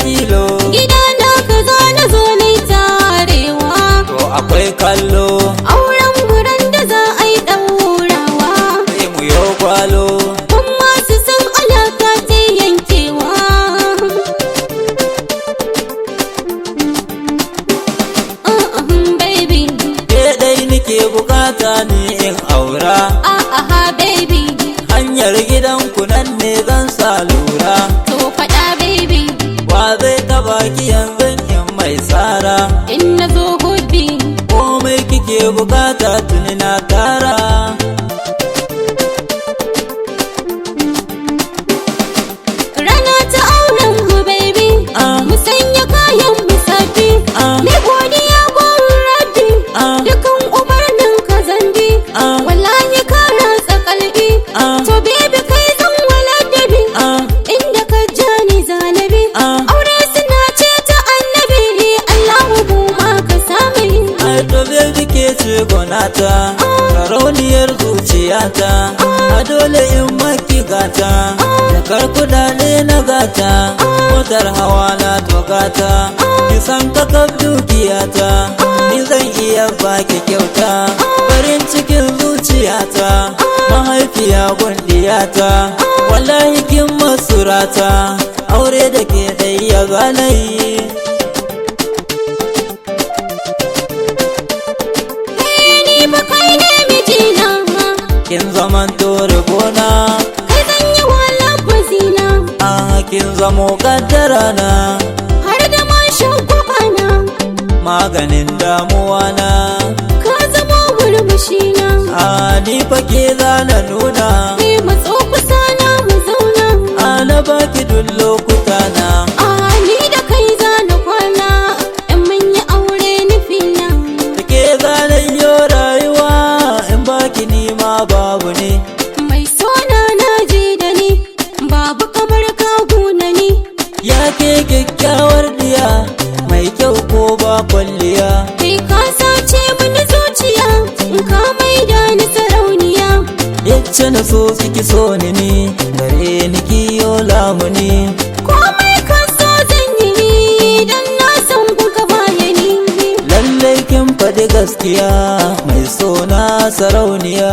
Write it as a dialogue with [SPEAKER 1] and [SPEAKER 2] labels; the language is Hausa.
[SPEAKER 1] tilo.
[SPEAKER 2] Gida na ka zo na zo ni tarewa.
[SPEAKER 1] To akwai kallo.
[SPEAKER 2] Auren wurin da za a yi ɗaurawa.
[SPEAKER 1] Sai mu yo gwalo.
[SPEAKER 2] Kun masu san alaka ta yankewa. Baby.
[SPEAKER 1] Ke dai nike bukata ni in aura.
[SPEAKER 2] Baby.
[SPEAKER 1] Hanyar gidanku nan ne zan sa lura.
[SPEAKER 2] To faɗa baby.
[SPEAKER 1] Wa zai taba ki yanzu in mai tsara.
[SPEAKER 2] In na zo hudbi.
[SPEAKER 1] Komai kike bukata tuni na tara.
[SPEAKER 2] Rana ta auren mu baby. Mu sanya kayan mu sabbi. Ni godiya gurin rabbi. Dukan umarnin ka zambi. Wallahi ka ratsa kalbi. To baby kai zan waladabi. Inda ka ja ni zanabi. Aure suna ce ta annabi. Allahu mu ma ka sami.
[SPEAKER 1] Ai to baby ke ce gonata. Sarauniyar zuciyata. A dole in maki gata. Jakar kudade na gata. Motar hawa na togata. Kisan kakaf dukiyata. Ni zan iya baki kyauta. Farin cikin zuciyata. Mahaifiya gundiyata. Wallahi kin masurata. Aure da ke ɗaya ganayi.
[SPEAKER 2] Ni ba kai ne mijina.
[SPEAKER 1] Kin zaman gona.
[SPEAKER 2] Kai zan yi wala kwazina.
[SPEAKER 1] Kin zamo kaddara na.
[SPEAKER 2] Har da mashin kwakwana.
[SPEAKER 1] Maganin damuwa na.
[SPEAKER 2] Ka zama murmushina.
[SPEAKER 1] Ni fa ke zana nuna.
[SPEAKER 2] Ni matso kusa na mu zauna.
[SPEAKER 1] Na baki duk lokuta na.
[SPEAKER 2] Ni da kai zana kwana. In mun yi aure nufina.
[SPEAKER 1] Ke zanen yo rayuwa. In baki nima babu ne.
[SPEAKER 2] Mai sona na ji da ni. Babu kamar kaguna ni.
[SPEAKER 1] Ya ke kyakkyawar diya. Mai kyau ko ba kwalliya.
[SPEAKER 2] Kai ka sace mini zuciya. In ka maida ni sarauniya.
[SPEAKER 1] Yacce na so kiki so ni gare ni kiyo lamuni.
[SPEAKER 2] Komai ka so zan yi ni. Dan na san kuka bayani.
[SPEAKER 1] Lallai kin faɗi gaskiya mai sona sarauniya.